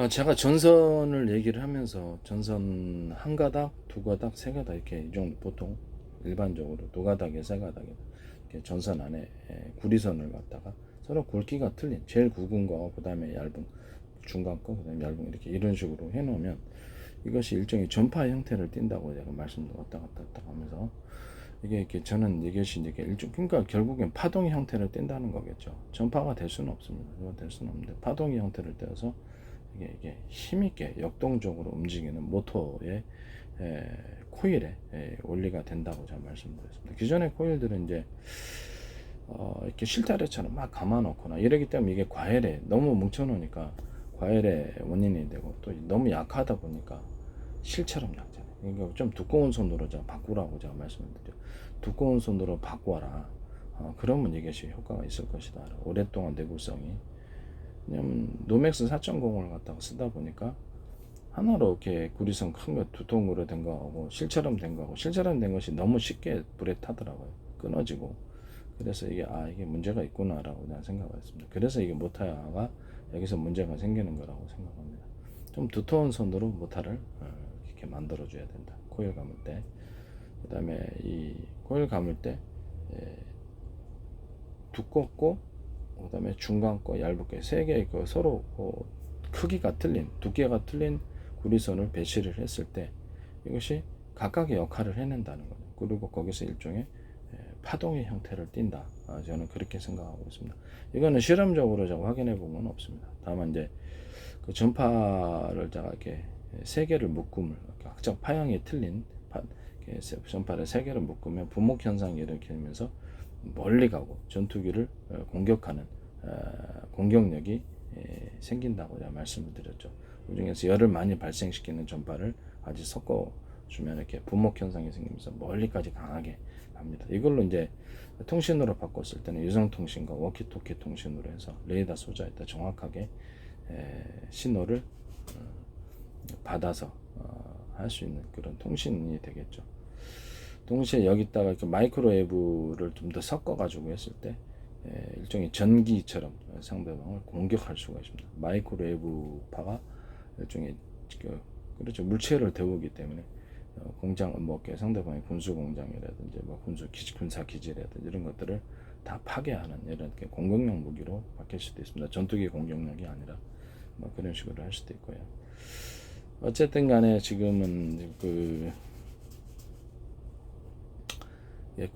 제가 전선을 얘기를 하면서 전선 한 가닥, 두 가닥, 세 가닥 이렇게 이 정도 보통 일반적으로 두 가닥에 세 가닥에 이렇게 전선 안에 구리선을 갖다가 서로 굵기가 틀린 제일 굵은 거, 그 다음에 얇은 중간 거, 그 다음에 얇은 거 이렇게 이런 식으로 해놓으면 이것이 일종의 전파 형태를 띈다고 제가 말씀도 왔다 갔다 왔다 하면서 이게 이렇게 저는 이것이 이제 일종 그러니까 결국엔 파동의 형태를 띈다는 거겠죠. 전파가 될 수는 없습니다. 될 수는 없는데 파동의 형태를 떼어서 이게 힘있게 역동적으로 움직이는 모터의 코일의 원리가 된다고 제가 말씀드렸습니다. 기존의 코일들은 이제 이렇게 실타래처럼 막 감아놓거나 이러기 때문에 이게 과열에 너무 뭉쳐놓으니까 과열의 원인이 되고 또 너무 약하다 보니까 실처럼 약잖아요. 그러니까 좀 두꺼운 손으로 제가 바꾸라고 제가 말씀을 드려. 두꺼운 손으로 바꿔라. 그러면 이것이 효과가 있을 것이다. 오랫동안 내구성이. 왜냐면 노맥스 4.0을 갖다가 쓰다 보니까 하나로 이렇게 구리선 큰 거 두꺼운 거로 된 거하고 실처럼 된 거하고 실처럼 된 것이 너무 쉽게 불에 타더라고요. 끊어지고. 그래서 이게 문제가 있구나라고 난 생각을 했습니다. 그래서 이게 모타가 여기서 문제가 생기는 거라고 생각합니다. 좀 두터운 선으로 모타를 이렇게 만들어 줘야 된다. 코일 감을 때. 그 다음에 이 코일 감을 때 두껍고 그 다음에 중간 거 얇게 세 개의 그 서로 크기가 틀린 두께가 틀린 구리선을 배치를 했을 때 이것이 각각의 역할을 해낸다는 거죠. 그리고 거기서 일종의 파동의 형태를 띈다. 저는 그렇게 생각하고 있습니다. 이거는 실험적으로 제가 확인해 본 건 없습니다. 다만 이제 그 전파를 제가 이렇게 세 개를 묶음을 각각 파형이 틀린 전파를 세 개를 묶으면 분목 현상이 일으키면서 멀리 가고 전투기를 공격하는 공격력이 생긴다고 제가 말씀을 드렸죠. 그 중에서 열을 많이 발생시키는 전파를 같이 섞어주면 이렇게 분목 현상이 생기면서 멀리까지 강하게 갑니다. 이걸로 이제 통신으로 바꿨을 때는 유성통신과 워키토키 통신으로 해서 레이더 소자에다 정확하게 신호를 받아서 할 수 있는 그런 통신이 되겠죠. 동시에 여기다가 이렇게 마이크로웨이브를 좀 더 섞어가지고 했을 때 일종의 전기처럼 상대방을 공격할 수가 있습니다. 마이크로웨이브파가 일종의 그렇죠 물체를 데우기 때문에 공장 뭐 상대방의 군수 공장이라든지 뭐 군사 기지라든지 이런 것들을 다 파괴하는 이런 공격용 무기로 바뀔 수도 있습니다. 전투기 공격력이 아니라 뭐 그런 식으로 할 수도 있고요. 어쨌든 간에 지금은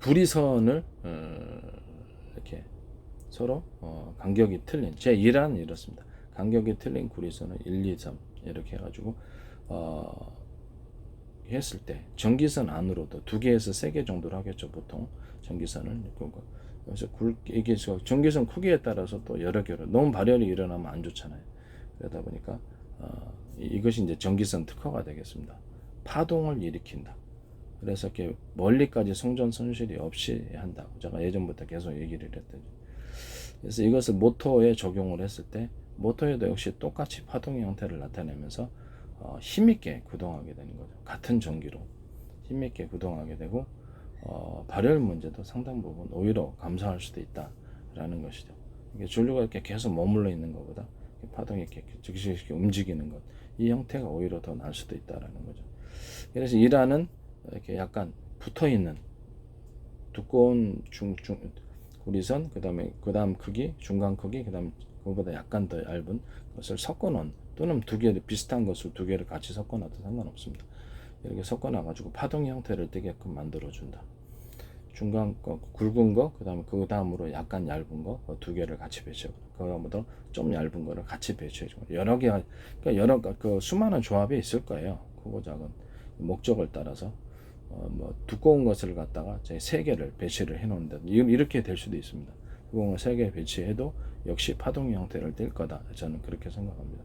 구리선을 이렇게 서로 간격이 틀린 제 1안은 이렇습니다. 간격이 틀린 구리선을 1, 2, 3 이렇게 해가지고 했을 때 전기선 안으로도 2개에서 3개 정도로 하겠죠. 보통 전기선을. 그래서 이게 전기선 크기에 따라서 또 여러 개로 너무 발열이 일어나면 안 좋잖아요. 그러다 보니까 이것이 이제 전기선 특허가 되겠습니다. 파동을 일으킨다. 그래서 이렇게 멀리까지 송전 손실이 없이 한다고 제가 예전부터 계속 얘기를 했더니 그래서 이것을 모터에 적용을 했을 때 모터에도 역시 똑같이 파동의 형태를 나타내면서 힘있게 구동하게 되는 거죠. 같은 전기로 힘있게 구동하게 되고 발열 문제도 상당 부분 오히려 감소할 수도 있다라는 것이죠. 이게 전류가 이렇게 계속 머물러 있는 것보다 파동이 이렇게 즉시 움직이는 것, 이 형태가 오히려 더 나을 수도 있다라는 거죠. 그래서 이란은 이렇게 약간 붙어 있는 두꺼운 구리선, 그다음 크기, 중간 크기, 그다음 그거보다 약간 더 얇은 것을 섞어 놓은 또는 두 개를 비슷한 것을 두 개를 같이 섞어 놔도 상관없습니다. 이렇게 섞어 놔 가지고 파동의 형태를 띠게끔 만들어 준다. 중간 거 굵은 거, 그 다음으로 약간 얇은 거 두 개를 같이 배치하고 그거보다 좀 얇은 거를 같이 배치해 주고 여러 개 그러니까 여러 그 수많은 조합이 있을 거예요. 크고 작은 목적을 따라서 뭐 두꺼운 것을 갖다가 세 개를 배치를 해 놓는다. 이렇게 될 수도 있습니다. 두꺼운 걸 세 개 배치해도 역시 파동 형태를 띌 거다. 저는 그렇게 생각합니다.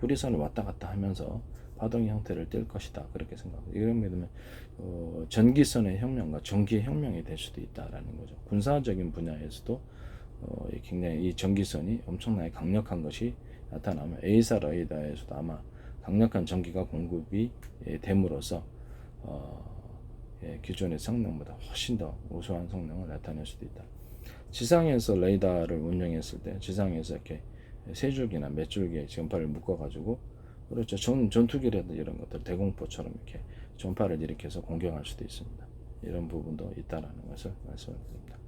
구리선을 왔다 갔다 하면서 파동 형태를 띌 것이다. 그렇게 생각합니다. 이런 믿으면 전기선의 혁명과 전기의 혁명이 될 수도 있다라는 거죠. 군사적인 분야에서도 굉장히 이 전기선이 엄청나게 강력한 것이 나타나면 에이사 레이더에서도 아마 강력한 전기가 공급이 됨으로써 기존의 성능보다 훨씬 더 우수한 성능을 나타낼 수도 있다. 지상에서 레이더를 운영했을 때 지상에서 이렇게 세 줄기나 몇 줄기의 전파를 묶어가지고 그렇죠. 전투기라든지 이런 것들 대공포처럼 이렇게 전파를 일으켜서 공격할 수도 있습니다. 이런 부분도 있다라는 것을 말씀을 드립니다.